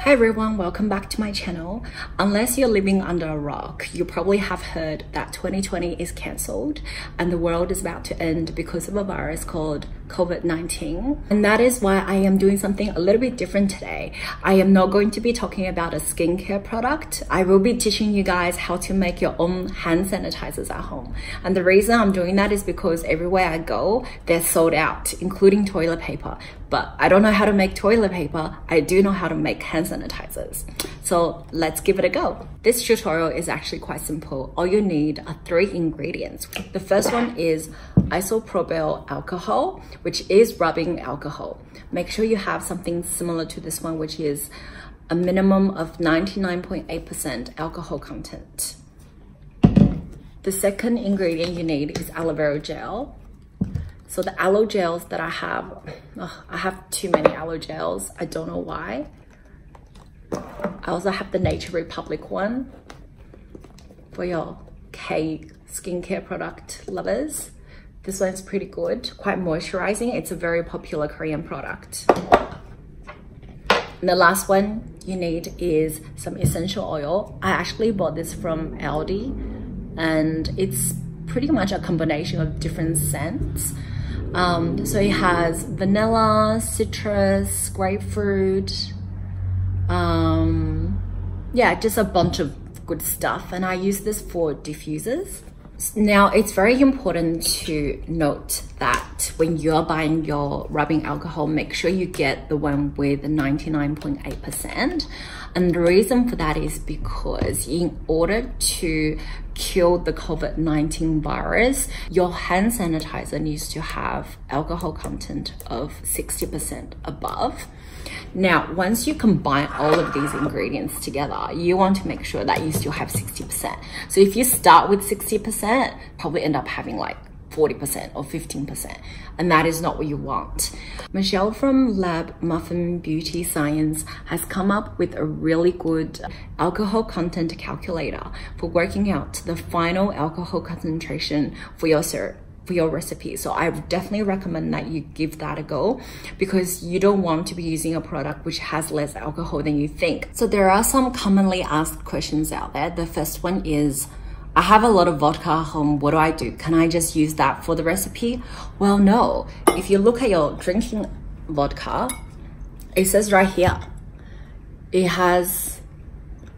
Hi everyone, welcome back to my channel. Unless you're living under a rock, you probably have heard that 2020 is cancelled and the world is about to end because of a virus called COVID-19. And that is why I am doing something a little bit different today. I am not going to be talking about a skincare product. I will be teaching you guys how to make your own hand sanitizers at home. And the reason I'm doing that is because everywhere I go, they're sold out, including toilet paper. But I don't know how to make toilet paper. I do know how to make hand sanitizers. So let's give it a go. This tutorial is actually quite simple. All you need are 3 ingredients. The first one is isopropyl alcohol, which is rubbing alcohol. Make sure you have something similar to this one, which is a minimum of 99.8% alcohol content. The second ingredient you need is aloe vera gel. So the aloe gels that I have too many aloe gels. I don't know why. I also have the Nature Republic one for your K skincare product lovers. This one's pretty good, quite moisturizing. It's a very popular Korean product. And the last one you need is some essential oil. I actually bought this from Aldi and it's pretty much a combination of different scents. So it has vanilla, citrus, grapefruit, yeah, just a bunch of good stuff. And I use this for diffusers. Now, it's very important to note that when you're buying your rubbing alcohol, make sure you get the one with 99.8%. And the reason for that is because in order to kill the COVID-19 virus, your hand sanitizer needs to have alcohol content of 60% above. Now, once you combine all of these ingredients together, you want to make sure that you still have 60%. So if you start with 60%, probably end up having like 40% or 15%, and that is not what you want. Michelle from Lab Muffin Beauty Science has come up with a really good alcohol content calculator for working out the final alcohol concentration for your recipe. So I would definitely recommend that you give that a go, because you don't want to be using a product which has less alcohol than you think. So there are some commonly asked questions out there. The first one is, I have a lot of vodka at home. What do I do? Can I just use that for the recipe? Well, no. If you look at your drinking vodka, it says right here, it has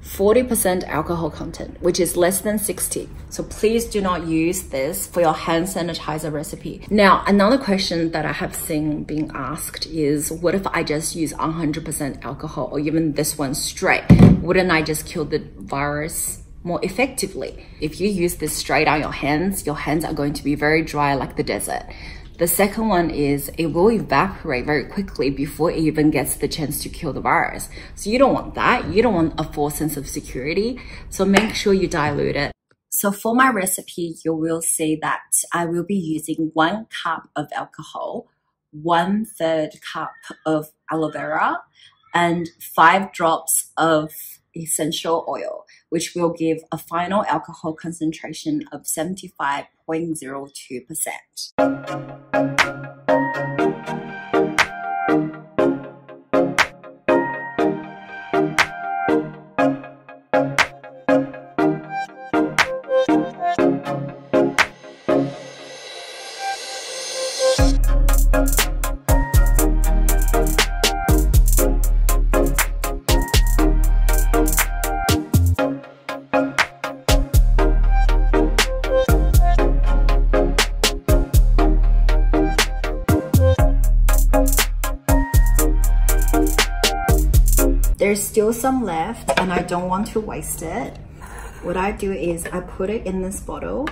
40% alcohol content, which is less than 60. So please do not use this for your hand sanitizer recipe. Now, another question that I have seen being asked is, what if I just use 100% alcohol, or even this one straight? Wouldn't I just kill the virus more effectively? If you use this straight on your hands are going to be very dry like the desert. The second one is it will evaporate very quickly before it even gets the chance to kill the virus. So you don't want that. You don't want a false sense of security. So make sure you dilute it. So for my recipe, you will see that I will be using 1 cup of alcohol, 1/3 cup of aloe vera, and 5 drops of essential oil, which will give a final alcohol concentration of 75.02%. There's still some left and I don't want to waste it. What I do is I put it in this bottle.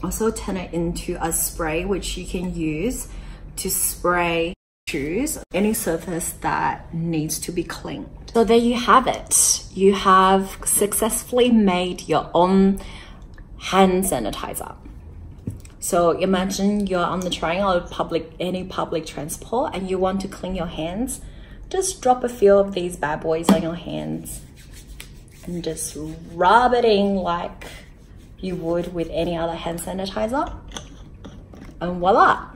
Also turn it into a spray, which you can use to spray shoes, any surface that needs to be cleaned. So there you have it. You have successfully made your own hand sanitizer. So imagine you're on the train or any public transport and you want to clean your hands. Just drop a few of these bad boys on your hands and just rub it in like you would with any other hand sanitizer. And voila!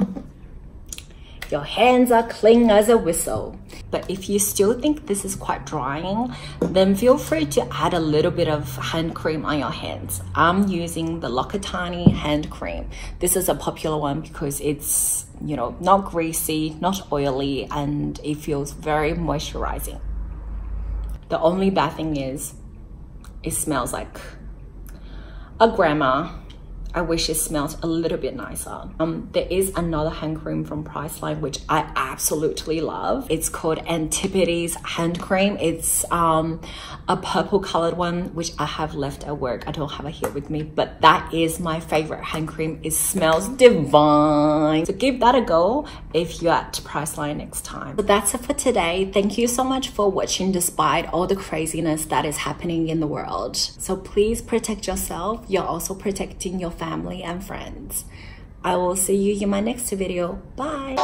Your hands are clean as a whistle. But if you still think this is quite drying, then feel free to add a little bit of hand cream on your hands. I'm using the L'Occitane hand cream. This is a popular one because it's, you know, not greasy, not oily, and it feels very moisturizing. The only bad thing is it smells like a grandma. I wish it smelled a little bit nicer. There is another hand cream from Priceline which I absolutely love. It's called Antipodes hand cream. It's a purple colored one which I have left at work. I don't have it here with me, but that is my favorite hand cream. It smells divine. So give that a go if you're at Priceline next time. But that's it for today. Thank you so much for watching despite all the craziness that is happening in the world. So please protect yourself. You're also protecting your family and friends. I will see you in my next video. Bye.